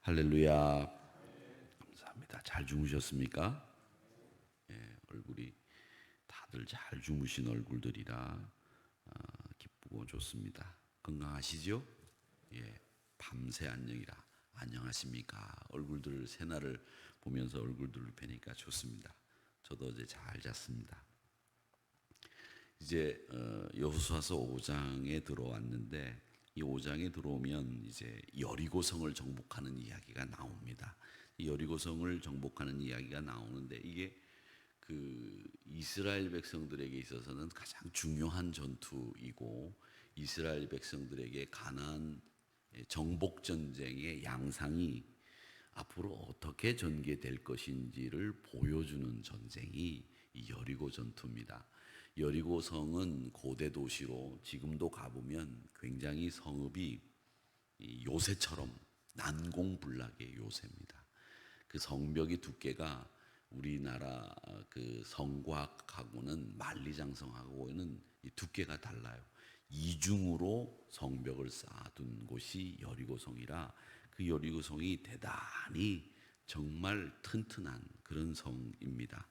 할렐루야. 감사합니다. 잘 주무셨습니까? 얼굴이 다들 잘 주무신 얼굴들이라 기쁘고 좋습니다. 건강하시죠? 밤새 안녕이라 안녕하십니까? 얼굴들 새날을 보면서 얼굴들을 뵈니까 좋습니다. 저도 어제 잘 잤습니다. 이제 여호수아서 5장에 들어왔는데 이 5장에 들어오면 이제 여리고성을 정복하는 이야기가 나옵니다. 이 여리고성을 정복하는 이야기가 나오는데 이게 그 이스라엘 백성들에게 있어서는 가장 중요한 전투이고 이스라엘 백성들에게 가나안 정복 전쟁의 양상이 앞으로 어떻게 전개될 것인지를 보여주는 전쟁이 이 여리고 전투입니다. 여리고 성은 고대 도시로 지금도 가보면 굉장히 성읍이 요새처럼 난공불락의 요새입니다. 그 성벽의 두께가 우리나라 그 성곽하고는 만리장성하고는 두께가 달라요. 이중으로 성벽을 쌓아둔 곳이 여리고성이라 그 여리고성이 대단히 정말 튼튼한 그런 성입니다.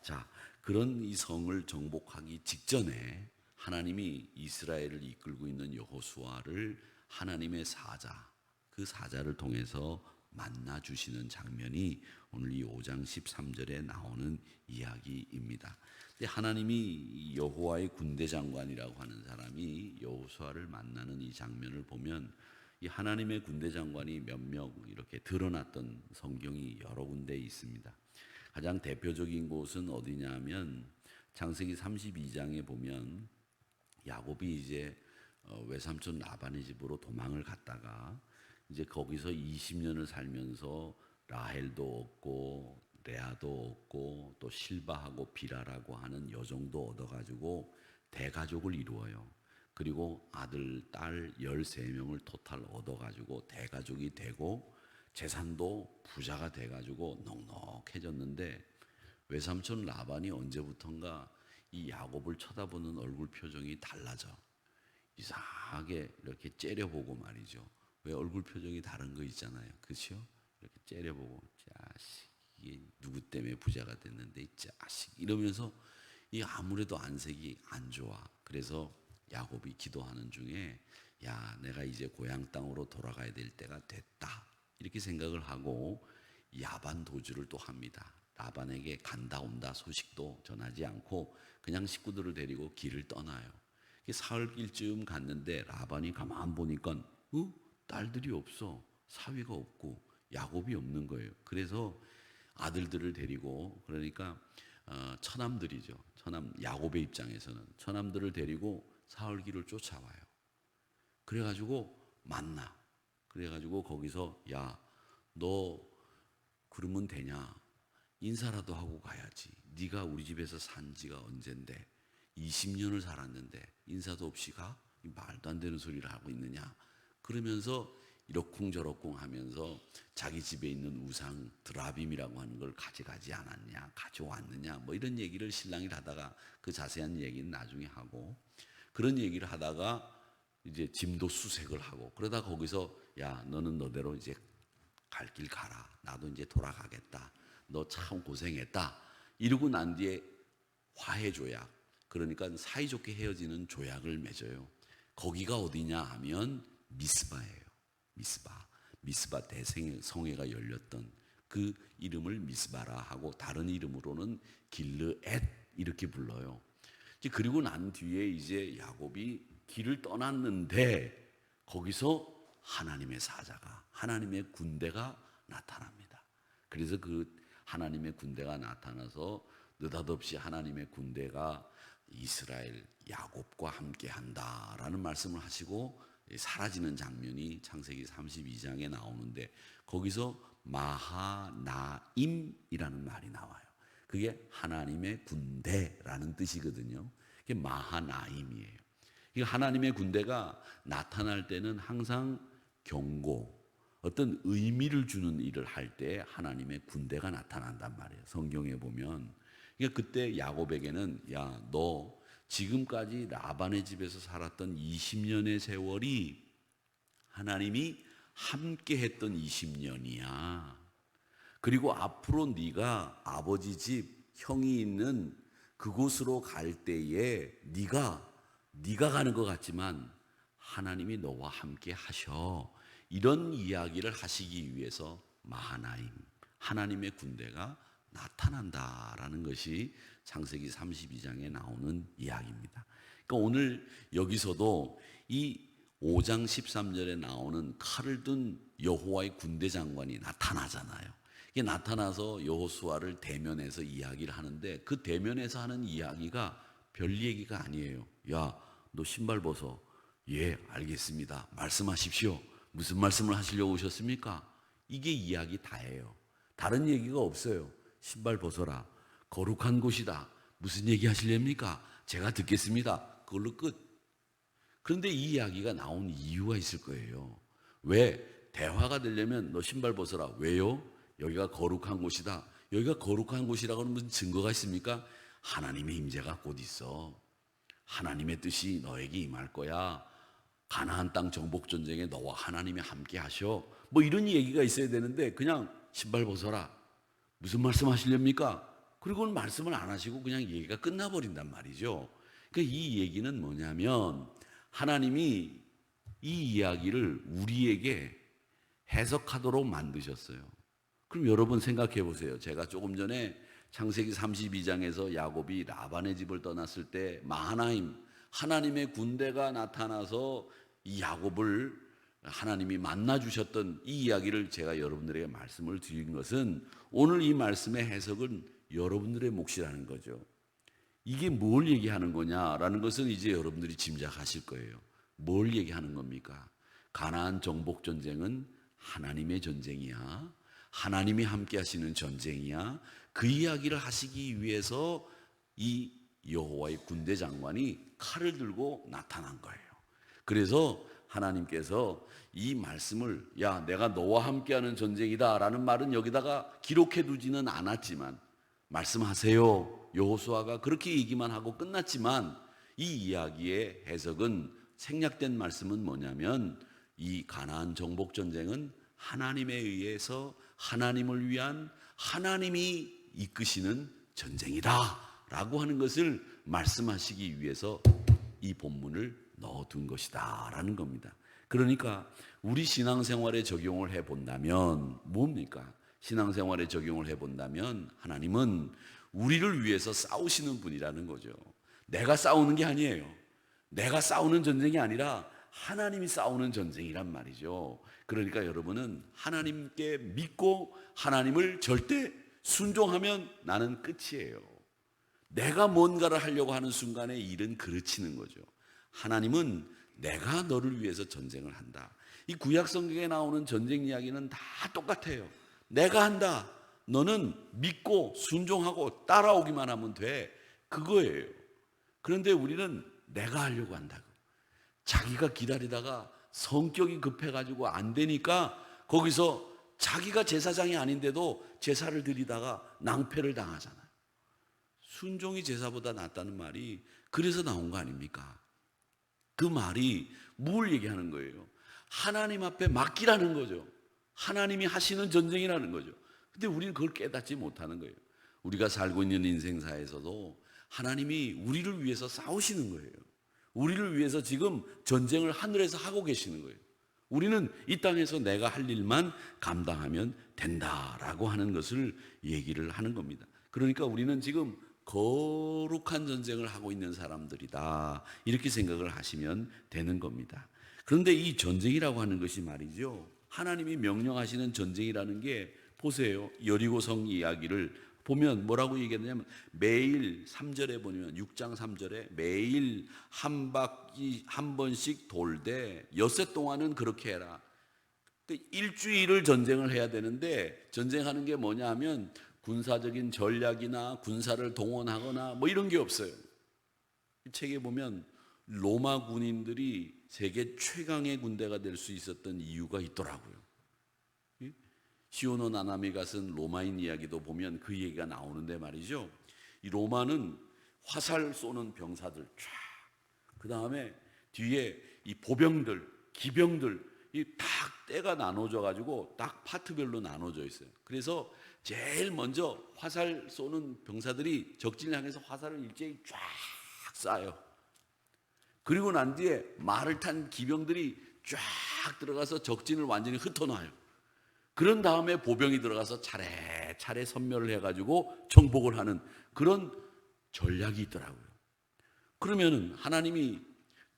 자, 그런 이 성을 정복하기 직전에 하나님이 이스라엘을 이끌고 있는 여호수아를 하나님의 사자, 그 사자를 통해서 만나 주시는 장면이 오늘 이 5장 13절에 나오는 이야기입니다. 근데 하나님이 여호와의 군대 장관이라고 하는 사람이 여호수아를 만나는 이 장면을 보면 이 하나님의 군대 장관이 몇 명 이렇게 드러났던 성경이 여러 군데 있습니다. 가장 대표적인 곳은 어디냐면 창세기 32장에 보면 야곱이 이제 외삼촌 라반의 집으로 도망을 갔다가 이제 거기서 20년을 살면서 라헬도 얻고 레아도 얻고 또 실바하고 비라라고 하는 여종도 얻어가지고 대가족을 이루어요. 그리고 아들, 딸 13명을 토탈 얻어가지고 대가족이 되고 재산도 부자가 돼가지고 넉넉해졌는데 외삼촌 라반이 언제부턴가 이 야곱을 쳐다보는 얼굴 표정이 달라져. 이상하게 이렇게 째려보고 말이죠. 왜 얼굴 표정이 다른 거 있잖아요. 그렇죠? 이렇게 째려보고 자식 이게 누구 때문에 부자가 됐는데 이 자식 이러면서 이 아무래도 안색이 안 좋아. 그래서 야곱이 기도하는 중에 야 내가 이제 고향 땅으로 돌아가야 될 때가 됐다. 이렇게 생각을 하고 야반 도주를 또 합니다. 라반에게 간다 온다 소식도 전하지 않고 그냥 식구들을 데리고 길을 떠나요. 사흘길쯤 갔는데 라반이 가만 보니까 딸들이 없어. 사위가 없고 야곱이 없는 거예요. 그래서 아들들을 데리고 그러니까 처남들이죠. 처남 야곱의 입장에서는 처남들을 데리고 사흘길을 쫓아와요. 그래가지고 만나. 그래가지고 거기서 야 너 그러면 되냐? 인사라도 하고 가야지. 네가 우리 집에서 산 지가 언젠데 20년을 살았는데 인사도 없이 가? 말도 안 되는 소리를 하고 있느냐? 그러면서 이러쿵저러쿵 하면서 자기 집에 있는 우상 드라빔이라고 하는 걸 가져가지 않았냐? 가져왔느냐? 뭐 이런 얘기를 신랑이 하다가 그 자세한 얘기는 나중에 하고 그런 얘기를 하다가 이제 짐도 수색을 하고 그러다 거기서 야 너는 너대로 이제 갈 길 가라. 나도 이제 돌아가겠다. 너 참 고생했다. 이러고 난 뒤에 화해 조약. 그러니까 사이좋게 헤어지는 조약을 맺어요. 거기가 어디냐 하면 미스바예요. 미스바 대성회가 열렸던 그 이름을 미스바라 하고 다른 이름으로는 길르엣 이렇게 불러요. 그리고 난 뒤에 이제 야곱이 길을 떠났는데 거기서 하나님의 사자가 하나님의 군대가 나타납니다. 그래서 그 하나님의 군대가 나타나서 느닷없이 하나님의 군대가 이스라엘 야곱과 함께 한다라는 말씀을 하시고 사라지는 장면이 창세기 32장에 나오는데 거기서 마하나임이라는 말이 나와요. 그게 하나님의 군대라는 뜻이거든요. 그게 마하나임이에요. 하나님의 군대가 나타날 때는 항상 경고, 어떤 의미를 주는 일을 할 때 하나님의 군대가 나타난단 말이에요. 성경에 보면. 그러니까 그때 야곱에게는 야, 너 지금까지 라반의 집에서 살았던 20년의 세월이 하나님이 함께 했던 20년이야. 그리고 앞으로 네가 아버지 집 형이 있는 그곳으로 갈 때에 네가 가는 것 같지만 하나님이 너와 함께 하셔. 이런 이야기를 하시기 위해서 마하나임, 하나님의 군대가 나타난다라는 것이 창세기 32장에 나오는 이야기입니다. 그러니까 오늘 여기서도 이 5장 13절에 나오는 칼을 든 여호와의 군대 장관이 나타나잖아요. 이게 나타나서 여호수아를 대면해서 이야기를 하는데 그 대면에서 하는 이야기가 별 얘기가 아니에요. 야, 너 신발 벗어. 예, 알겠습니다. 말씀하십시오. 무슨 말씀을 하시려고 오셨습니까? 이게 이야기 다예요. 다른 얘기가 없어요. 신발 벗어라. 거룩한 곳이다. 무슨 얘기 하시렵니까? 제가 듣겠습니다. 그걸로 끝. 그런데 이 이야기가 나온 이유가 있을 거예요. 왜? 대화가 되려면 너 신발 벗어라. 왜요? 여기가 거룩한 곳이다. 여기가 거룩한 곳이라고 하는 무슨 증거가 있습니까? 하나님의 임재가 곧 있어. 하나님의 뜻이 너에게 임할 거야. 가나안 땅 정복 전쟁에 너와 하나님이 함께 하셔. 뭐 이런 얘기가 있어야 되는데 그냥 신발 벗어라. 무슨 말씀 하시렵니까? 그리고는 말씀을 안 하시고 그냥 얘기가 끝나버린단 말이죠. 그러니까 이 얘기는 뭐냐면 하나님이 이 이야기를 우리에게 해석하도록 만드셨어요. 그럼 여러분 생각해 보세요. 제가 조금 전에 창세기 32장에서 야곱이 라반의 집을 떠났을 때 마하나임, 하나님의 군대가 나타나서 이 야곱을 하나님이 만나 주셨던 이 이야기를 제가 여러분들에게 말씀을 드린 것은 오늘 이 말씀의 해석은 여러분들의 몫이라는 거죠. 이게 뭘 얘기하는 거냐라는 것은 이제 여러분들이 짐작하실 거예요. 뭘 얘기하는 겁니까? 가나안 정복 전쟁은 하나님의 전쟁이야. 하나님이 함께 하시는 전쟁이야. 그 이야기를 하시기 위해서 이 여호와의 군대 장관이 칼을 들고 나타난 거예요. 그래서 하나님께서 이 말씀을 야, 내가 너와 함께하는 전쟁이다 라는 말은 여기다가 기록해 두지는 않았지만 말씀하세요. 여호수아가 그렇게 얘기만 하고 끝났지만 이 이야기의 해석은 생략된 말씀은 뭐냐면 이 가나안 정복 전쟁은 하나님에 의해서 하나님을 위한 하나님이 이끄시는 전쟁이다 라고 하는 것을 말씀하시기 위해서 이 본문을 넣어둔 것이다 라는 겁니다. 그러니까 우리 신앙생활에 적용을 해본다면 뭡니까? 신앙생활에 적용을 해본다면 하나님은 우리를 위해서 싸우시는 분이라는 거죠. 내가 싸우는 게 아니에요. 내가 싸우는 전쟁이 아니라 하나님이 싸우는 전쟁이란 말이죠. 그러니까 여러분은 하나님께 믿고 하나님을 절대 순종하면 나는 끝이에요. 내가 뭔가를 하려고 하는 순간에 일은 그르치는 거죠. 하나님은 내가 너를 위해서 전쟁을 한다. 이 구약 성경에 나오는 전쟁 이야기는 다 똑같아요. 내가 한다. 너는 믿고 순종하고 따라오기만 하면 돼. 그거예요. 그런데 우리는 내가 하려고 한다고. 자기가 기다리다가 성격이 급해가지고 안 되니까 거기서 자기가 제사장이 아닌데도 제사를 드리다가 낭패를 당하잖아요. 순종이 제사보다 낫다는 말이 그래서 나온 거 아닙니까? 그 말이 뭘 얘기하는 거예요? 하나님 앞에 맡기라는 거죠. 하나님이 하시는 전쟁이라는 거죠. 근데 우리는 그걸 깨닫지 못하는 거예요. 우리가 살고 있는 인생사에서도 하나님이 우리를 위해서 싸우시는 거예요. 우리를 위해서 지금 전쟁을 하늘에서 하고 계시는 거예요. 우리는 이 땅에서 내가 할 일만 감당하면 된다라고 하는 것을 얘기를 하는 겁니다. 그러니까 우리는 지금 거룩한 전쟁을 하고 있는 사람들이다, 이렇게 생각을 하시면 되는 겁니다. 그런데 이 전쟁이라고 하는 것이 말이죠, 하나님이 명령하시는 전쟁이라는 게 보세요. 여리고성 이야기를 보면 뭐라고 얘기했냐면 매일 3절에 보면 6장 3절에 매일 한 바퀴 한 번씩 돌되 엿새 동안은 그렇게 해라. 일주일을 전쟁을 해야 되는데 전쟁하는 게 뭐냐 하면 군사적인 전략이나 군사를 동원하거나 뭐 이런 게 없어요. 이 책에 보면 로마 군인들이 세계 최강의 군대가 될 수 있었던 이유가 있더라고요. 시오노 나나미가 쓴 로마인 이야기도 보면 그 얘기가 나오는데 말이죠. 이 로마는 화살 쏘는 병사들 쫙, 그 다음에 뒤에 이 보병들, 기병들, 이 딱 때가 나눠져 가지고 딱 파트별로 나눠져 있어요. 그래서 제일 먼저 화살 쏘는 병사들이 적진을 향해서 화살을 일제히 쫙 쏴요. 그리고 난 뒤에 말을 탄 기병들이 쫙 들어가서 적진을 완전히 흩어놔요. 그런 다음에 보병이 들어가서 차례차례 선멸을 해가지고 정복을 하는 그런 전략이 있더라고요. 그러면은 하나님이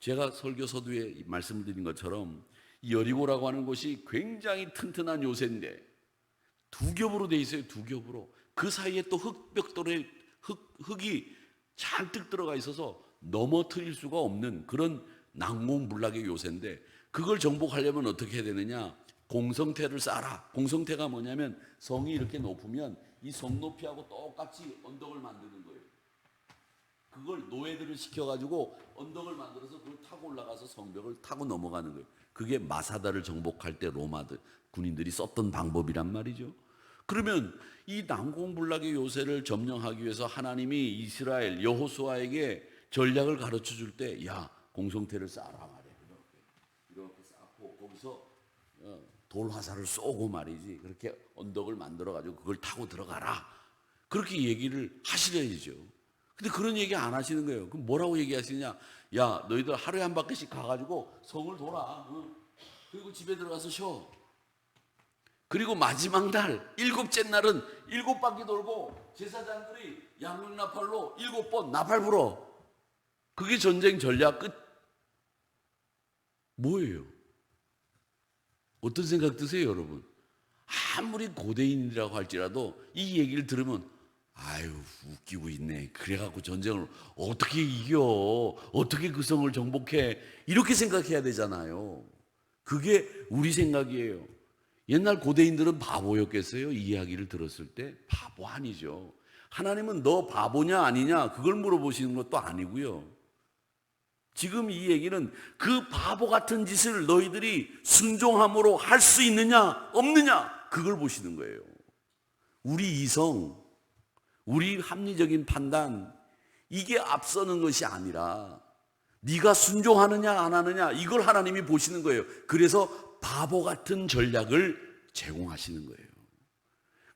제가 설교 서두에 말씀드린 것처럼 이 여리고라고 하는 곳이 굉장히 튼튼한 요새인데 두 겹으로 돼 있어요. 두 겹으로. 그 사이에 또 흙벽돌에 흙이 잔뜩 들어가 있어서 넘어뜨릴 수가 없는 그런 난공불락의 요새인데 그걸 정복하려면 어떻게 해야 되느냐? 공성태를 쌓아라. 공성태가 뭐냐면 성이 이렇게 높으면 이 성 높이하고 똑같이 언덕을 만드는 거예요. 그걸 노예들을 시켜가지고 언덕을 만들어서 그걸 타고 올라가서 성벽을 타고 넘어가는 거예요. 그게 마사다를 정복할 때 로마들 군인들이 썼던 방법이란 말이죠. 그러면 이 난공불락의 요새를 점령하기 위해서 하나님이 이스라엘 여호수아에게 전략을 가르쳐 줄 때, 야, 공성태를 쌓아라 말이야. 이렇게 쌓고 거기서 돌 화살을 쏘고 말이지. 그렇게 언덕을 만들어 가지고 그걸 타고 들어가라. 그렇게 얘기를 하시려야죠. 근데 그런 얘기 안 하시는 거예요. 그럼 뭐라고 얘기하시느냐? 야, 너희들 하루에 한 바퀴씩 가가지고 성을 돌아. 그리고 집에 들어가서 쉬어. 그리고 마지막 날, 7째 날은 7바퀴 돌고 제사장들이 양육 나팔로 7번 나팔 불어. 그게 전쟁 전략 끝. 뭐예요? 어떤 생각 드세요, 여러분? 아무리 고대인이라고 할지라도 이 얘기를 들으면 아유, 웃기고 있네. 그래갖고 전쟁을 어떻게 이겨? 어떻게 그 성을 정복해? 이렇게 생각해야 되잖아요. 그게 우리 생각이에요. 옛날 고대인들은 바보였겠어요? 이 이야기를 들었을 때? 바보 아니죠. 하나님은 너 바보냐 아니냐 그걸 물어보시는 것도 아니고요. 지금 이 얘기는 그 바보 같은 짓을 너희들이 순종함으로 할 수 있느냐 없느냐 그걸 보시는 거예요. 우리 이성, 우리 합리적인 판단 이게 앞서는 것이 아니라 네가 순종하느냐 안 하느냐 이걸 하나님이 보시는 거예요. 그래서 바보 같은 전략을 제공하시는 거예요.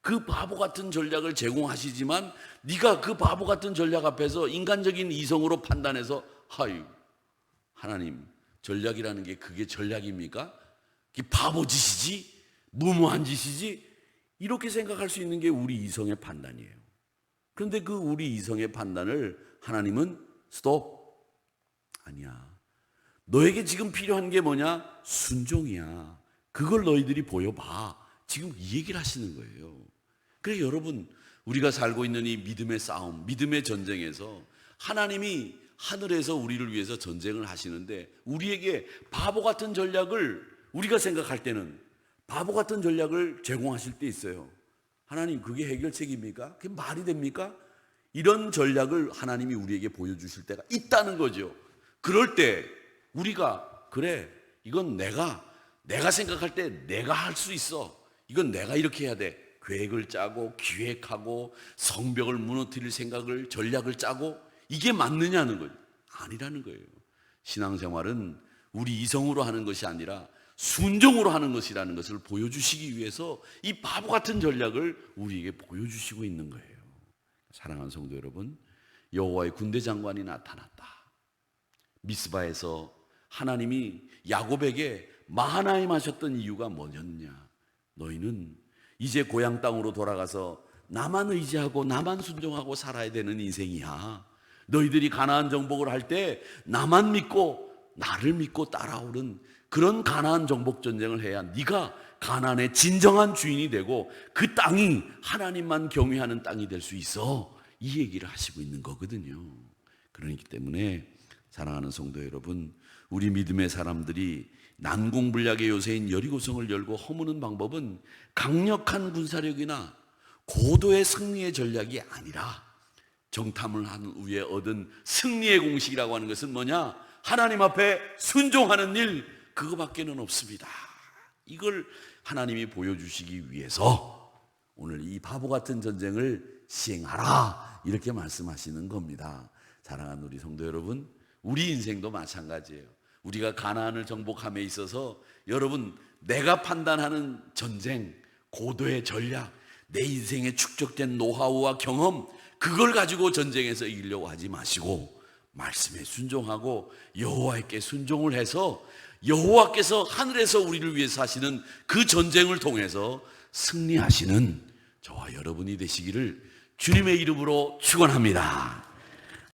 그 바보 같은 전략을 제공하시지만 네가 그 바보 같은 전략 앞에서 인간적인 이성으로 판단해서 하유 하나님 전략이라는 게 그게 전략입니까? 그게 바보 짓이지? 무모한 짓이지? 이렇게 생각할 수 있는 게 우리 이성의 판단이에요. 그런데 그 우리 이성의 판단을 하나님은 스톱. 아니야. 너에게 지금 필요한 게 뭐냐? 순종이야. 그걸 너희들이 보여봐. 지금 이 얘기를 하시는 거예요. 그래 여러분 우리가 살고 있는 이 믿음의 싸움, 믿음의 전쟁에서 하나님이 하늘에서 우리를 위해서 전쟁을 하시는데 우리에게 바보 같은 전략을 우리가 생각할 때는 바보 같은 전략을 제공하실 때 있어요. 하나님 그게 해결책입니까? 그게 말이 됩니까? 이런 전략을 하나님이 우리에게 보여주실 때가 있다는 거죠. 그럴 때 우리가 그래 이건 내가 생각할 때 내가 할 수 있어. 이건 내가 이렇게 해야 돼. 계획을 짜고 기획하고 성벽을 무너뜨릴 생각을 전략을 짜고 이게 맞느냐는 거예요. 아니라는 거예요. 신앙생활은 우리 이성으로 하는 것이 아니라 순종으로 하는 것이라는 것을 보여주시기 위해서 이 바보 같은 전략을 우리에게 보여주시고 있는 거예요. 사랑하는 성도 여러분, 여호와의 군대 장관이 나타났다. 미스바에서 하나님이 야곱에게 마하나임 하셨던 이유가 뭐였냐? 너희는 이제 고향 땅으로 돌아가서 나만 의지하고 나만 순종하고 살아야 되는 인생이야. 너희들이 가나안 정복을 할 때 나만 믿고 나를 믿고 따라오는 그런 가나안 정복 전쟁을 해야 네가 가나안의 진정한 주인이 되고 그 땅이 하나님만 경외하는 땅이 될 수 있어. 이 얘기를 하시고 있는 거거든요. 그렇기 때문에 사랑하는 성도 여러분, 우리 믿음의 사람들이 난공불락의 요새인 여리고성을 열고 허무는 방법은 강력한 군사력이나 고도의 승리의 전략이 아니라 정탐을 한 후에 얻은 승리의 공식이라고 하는 것은 뭐냐? 하나님 앞에 순종하는 일, 그거밖에는 없습니다. 이걸 하나님이 보여주시기 위해서 오늘 이 바보 같은 전쟁을 시행하라 이렇게 말씀하시는 겁니다. 사랑하는 우리 성도 여러분, 우리 인생도 마찬가지예요. 우리가 가나안을 정복함에 있어서 여러분, 내가 판단하는 전쟁, 고도의 전략, 내 인생에 축적된 노하우와 경험, 그걸 가지고 전쟁에서 이기려고 하지 마시고 말씀에 순종하고 여호와께 순종을 해서 여호와께서 하늘에서 우리를 위해서 하시는 그 전쟁을 통해서 승리하시는 저와 여러분이 되시기를 주님의 이름으로 축원합니다.